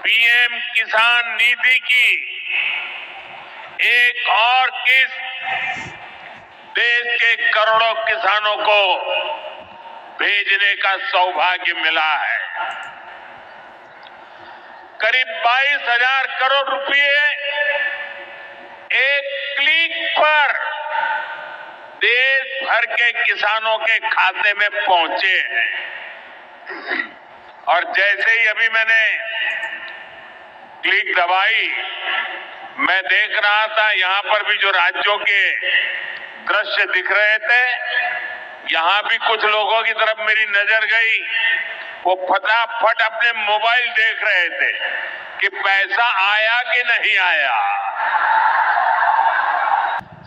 PM किसान निधि की एक और किस्त देश के करोड़ों किसानों को भेजने का सौभाग्य मिला है। करीब 22,000 करोड़ रुपए एक क्लिक पर देश भर के किसानों के खाते में पहुंचे हैं। और जैसे ही अभी मैंने क्लिक दबाई, मैं देख रहा था यहां पर भी जो राज्यों के दृश्य दिख रहे थे, यहां भी कुछ लोगों की तरफ मेरी नजर गई। वो फटाफट अपने मोबाइल देख रहे थे कि पैसा आया कि नहीं आया।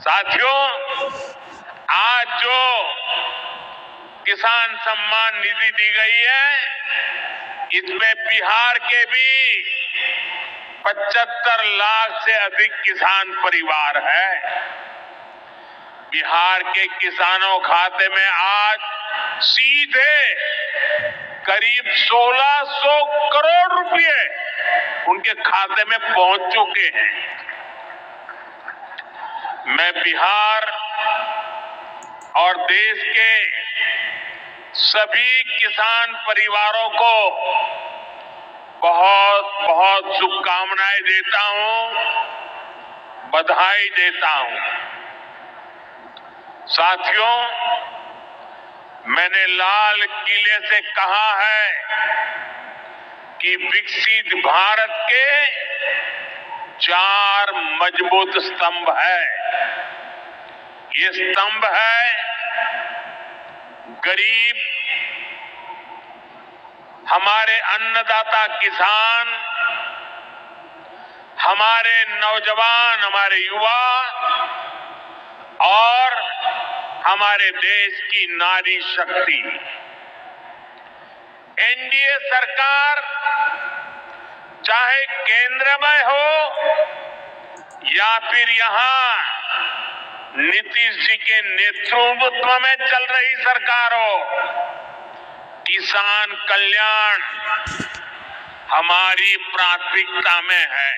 साथियों, आज जो किसान सम्मान निधि दी गई है, इसमें बिहार के भी 75 लाख से अधिक किसान परिवार है। बिहार के किसानों खाते में आज सीधे करीब 1600 करोड़ रुपए उनके खाते में पहुंच चुके हैं। मैं बिहार और देश के सभी किसान परिवारों को बहुत बहुत शुभकामनाएं देता हूं, बधाई देता हूं। साथियों, मैंने लाल किले से कहा है कि विकसित भारत के 4 मजबूत स्तंभ है। ये स्तंभ है गरीब, हमारे अन्नदाता किसान, हमारे नौजवान, हमारे युवा और हमारे देश की नारी शक्ति। एनडीए सरकार चाहे केंद्र में हो या फिर यहां नीतीश जी के नेतृत्व में चल रही सरकार हो, किसान कल्याण हमारी प्राथमिकता में है।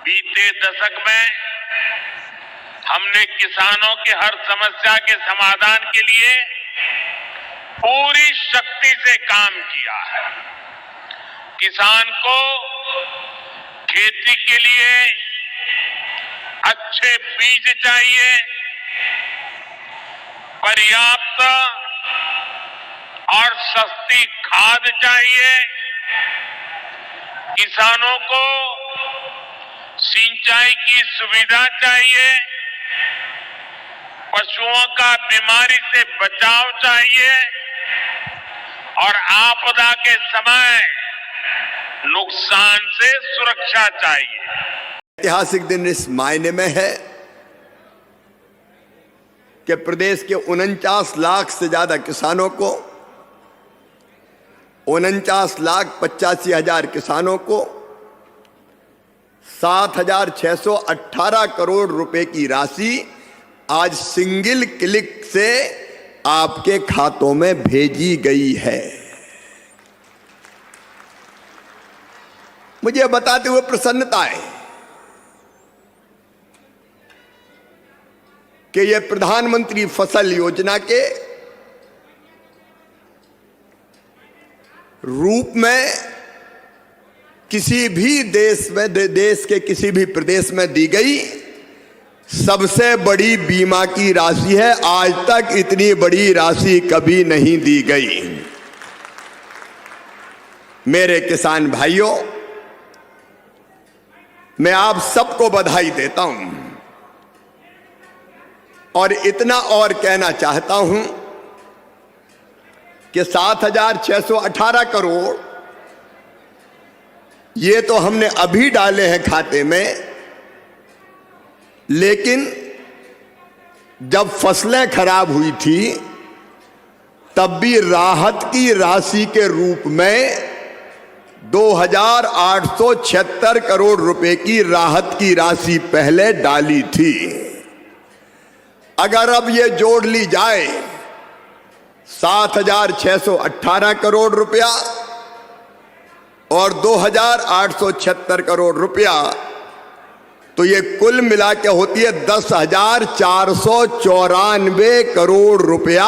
बीते दशक में हमने किसानों के हर समस्या के समाधान के लिए पूरी शक्ति से काम किया है। किसान को खेती के लिए अच्छे बीज चाहिए, पर्याप्त और सस्ती खाद चाहिए, किसानों को सिंचाई की सुविधा चाहिए, पशुओं का बीमारी से बचाव चाहिए और आपदा के समय नुकसान से सुरक्षा चाहिए। ऐतिहासिक दिन इस मायने में है कि प्रदेश के 49 लाख से ज्यादा किसानों को, 49,85,000 किसानों को 7,618 करोड़ रुपए की राशि आज सिंगल क्लिक से आपके खातों में भेजी गई है। मुझे बताते हुए प्रसन्नता है कि यह प्रधानमंत्री फसल योजना के रूप में किसी भी देश में, देश के किसी भी प्रदेश में दी गई सबसे बड़ी बीमा की राशि है। आज तक इतनी बड़ी राशि कभी नहीं दी गई। मेरे किसान भाइयों, मैं आप सबको बधाई देता हूं और इतना और कहना चाहता हूं कि 7,618 करोड़ ये तो हमने अभी डाले हैं खाते में, लेकिन जब फसलें खराब हुई थी तब भी राहत की राशि के रूप में 2,876 करोड़ रुपए की राहत की राशि पहले डाली थी। अगर अब ये जोड़ ली जाए 7,618 करोड़ रुपया और 2,876 करोड़ रुपया, तो ये कुल मिला के होती है 10,494 करोड़ रुपया।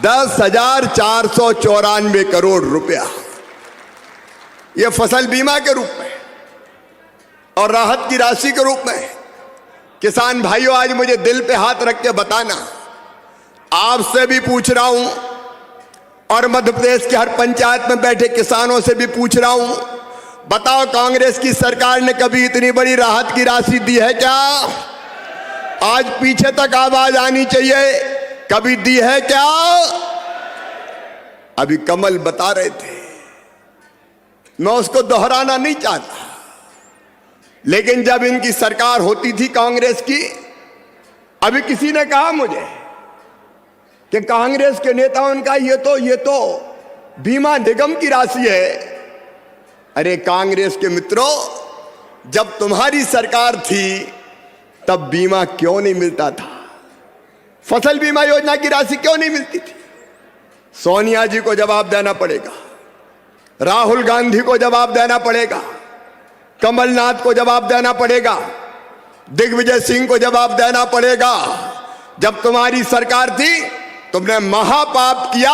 10,494 करोड़ रुपया ये फसल बीमा के रूप में और राहत की राशि के रूप में। किसान भाइयों, आज मुझे दिल पे हाथ रख के बताना, आपसे भी पूछ रहा हूं और मध्य प्रदेश के हर पंचायत में बैठे किसानों से भी पूछ रहा हूं, बताओ कांग्रेस की सरकार ने कभी इतनी बड़ी राहत की राशि दी है क्या? आज पीछे तक आवाज आनी चाहिए, कभी दी है क्या? अभी कमल बता रहे थे, मैं उसको दोहराना नहीं चाहता, लेकिन जब इनकी सरकार होती थी कांग्रेस की, अभी किसी ने कहा मुझे कि कांग्रेस के नेताओं का ये तो बीमा निगम की राशि है। अरे कांग्रेस के मित्रों, जब तुम्हारी सरकार थी तब बीमा क्यों नहीं मिलता था? फसल बीमा योजना की राशि क्यों नहीं मिलती थी? सोनिया जी को जवाब देना पड़ेगा, राहुल गांधी को जवाब देना पड़ेगा, कमलनाथ को जवाब देना पड़ेगा, दिग्विजय सिंह को जवाब देना पड़ेगा। जब तुम्हारी सरकार थी तुमने महापाप किया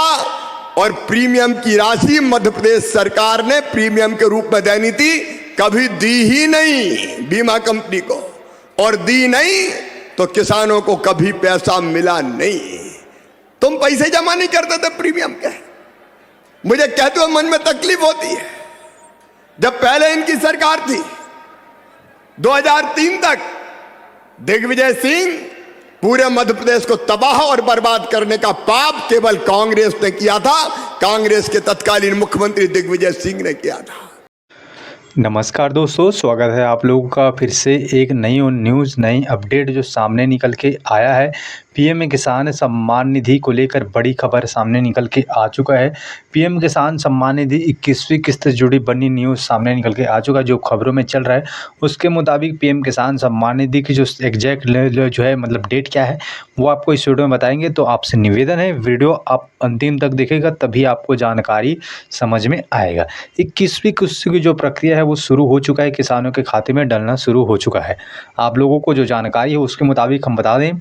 और प्रीमियम की राशि मध्य प्रदेश सरकार ने प्रीमियम के रूप में देनी थी, कभी दी ही नहीं बीमा कंपनी को, और दी नहीं तो किसानों को कभी पैसा मिला नहीं। तुम पैसे जमा नहीं करते थे प्रीमियम के। मुझे कहते हुए मन में तकलीफ होती है, जब पहले इनकी सरकार थी 2003 तक, दिग्विजय सिंह पूरे मध्य प्रदेश को तबाह और बर्बाद करने का पाप केवल कांग्रेस ने किया था, कांग्रेस के तत्कालीन मुख्यमंत्री दिग्विजय सिंह ने किया था। नमस्कार दोस्तों, स्वागत है आप लोगों का फिर से एक नई न्यूज़, नई अपडेट जो सामने निकल के आया है। पीएम किसान सम्मान निधि को लेकर बड़ी खबर सामने निकल के आ चुका है। पीएम किसान सम्मान निधि 21वीं किस्त से जुड़ी बड़ी न्यूज़ सामने निकल के आ चुका है। जो खबरों में चल रहा है उसके मुताबिक पीएम किसान सम्मान निधि की जो एग्जैक्ट जो है मतलब डेट क्या है वो आपको इस वीडियो में बताएंगे। तो आपसे निवेदन है वीडियो आप अंतिम तक देखेगा, तभी आपको जानकारी समझ में आएगा। 21वीं किस्त की जो प्रक्रिया है वो शुरू हो चुका है, किसानों के खाते में डलना शुरू हो चुका है। आप लोगों को जो जानकारी है उसके मुताबिक हम बता दें,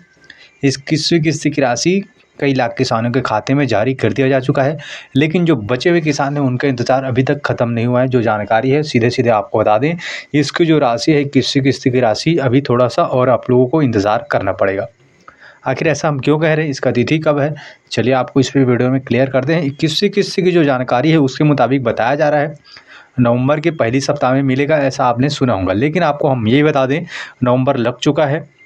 इस 21वीं किस्त की राशि कई लाख किसानों के खाते में जारी कर दिया जा चुका है, लेकिन जो बचे हुए किसान हैं उनका इंतज़ार अभी तक ख़त्म नहीं हुआ है। जो जानकारी है सीधे आपको बता दें, इसकी जो राशि है 21वीं किस्त की राशि अभी थोड़ा सा और आप लोगों को इंतज़ार करना पड़ेगा। आखिर ऐसा हम क्यों कह रहे हैं, इसका तिथि कब है, चलिए आपको इस वीडियो में क्लियर करते हैं। 21वीं किस्त की जो जानकारी है उसके मुताबिक बताया जा रहा है नवंबर के पहली सप्ताह में मिलेगा, ऐसा आपने सुना होगा। लेकिन आपको हम यही बता दें, नवंबर लग चुका है,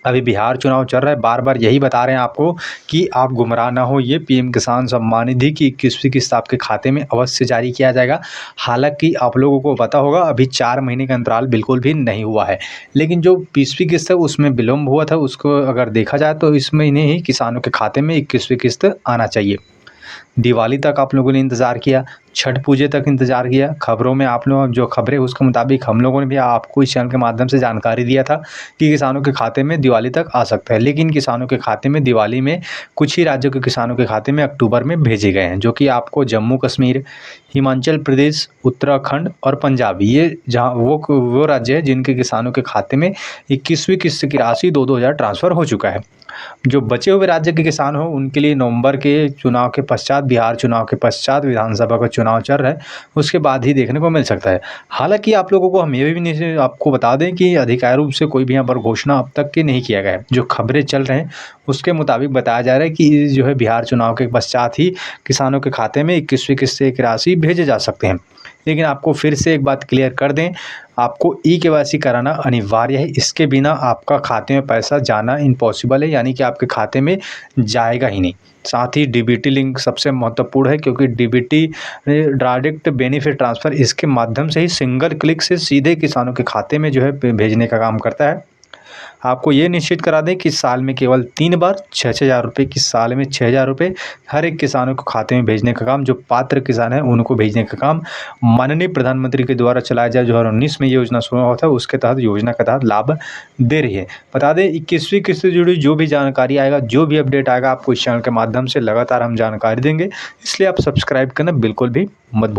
अभी बिहार चुनाव चल रहा है, बार बार यही बता रहे हैं आपको कि आप गुमराह ना हो। ये पीएम किसान सम्मान निधि की 21वीं किस्त आपके खाते में अवश्य जारी किया जाएगा। हालांकि आप लोगों को पता होगा अभी 4 महीने का अंतराल बिल्कुल भी नहीं हुआ है, लेकिन जो 20वीं किस्त है उसमें विलम्ब हुआ था, उसको अगर देखा जाए तो इस महीने ही किसानों के खाते में 21वीं किस्त आना चाहिए। दिवाली तक आप लोगों ने इंतज़ार किया, छठ पूजे तक इंतज़ार किया। खबरों में आप लोग जो खबरें उसके मुताबिक हम लोगों ने भी आपको इस चैनल के माध्यम से जानकारी दिया था कि किसानों के खाते में दिवाली तक आ सकता है, लेकिन किसानों के खाते में दिवाली में कुछ ही राज्यों के किसानों के खाते में अक्टूबर में भेजे गए हैं, जो कि आपको जम्मू कश्मीर, हिमाचल प्रदेश, उत्तराखंड और पंजाब, ये जहाँ वो राज्य है जिनके किसानों के खाते में 21वीं किस्त की राशि 2-2 हज़ार ट्रांसफ़र हो चुका है। जो बचे हुए राज्य के किसान हो उनके लिए नवंबर के चुनाव के पश्चात, बिहार चुनाव के पश्चात विधानसभा का चुनाव चल रहा है, उसके बाद ही देखने को मिल सकता है। हालांकि आप लोगों को हम ये भी नहीं आपको बता दें कि आधिकारिक रूप से कोई भी यहाँ पर घोषणा अब तक के नहीं किया गया है। जो खबरें चल रहे हैं उसके मुताबिक बताया जा रहा है कि जो है बिहार चुनाव के पश्चात ही किसानों के खाते में 21वीं किस्त की राशि भेजे जा सकते हैं। लेकिन आपको फिर से एक बात क्लियर कर दें, आपको ई-केवाईसी कराना अनिवार्य है, इसके बिना आपका खाते में पैसा जाना इम्पॉसिबल है, यानी कि आपके खाते में जाएगा ही नहीं। साथ ही डीबीटी लिंक सबसे महत्वपूर्ण है, क्योंकि डीबीटी डायरेक्ट बेनिफिट ट्रांसफ़र इसके माध्यम से ही सिंगल क्लिक से सीधे किसानों के खाते में जो है भेजने का काम करता है। आपको ये निश्चित करा दें कि साल में केवल 3 बार 6-6 हज़ार रुपये की, साल में 6 हज़ार रुपये हर एक किसानों को खाते में भेजने का काम, जो पात्र किसान हैं उनको भेजने का काम माननीय प्रधानमंत्री के द्वारा चलाया जाए 2019 में ये योजना शुरू हुआ था, उसके तहत योजना के तहत लाभ दे रही है। बता दें 21वीं किस्त से जुड़ी जो भी जानकारी आएगा, जो भी अपडेट आएगा, आपको इस चैनल के माध्यम से लगातार हम जानकारी देंगे, इसलिए आप सब्सक्राइब करना बिल्कुल भी मत भूलिए।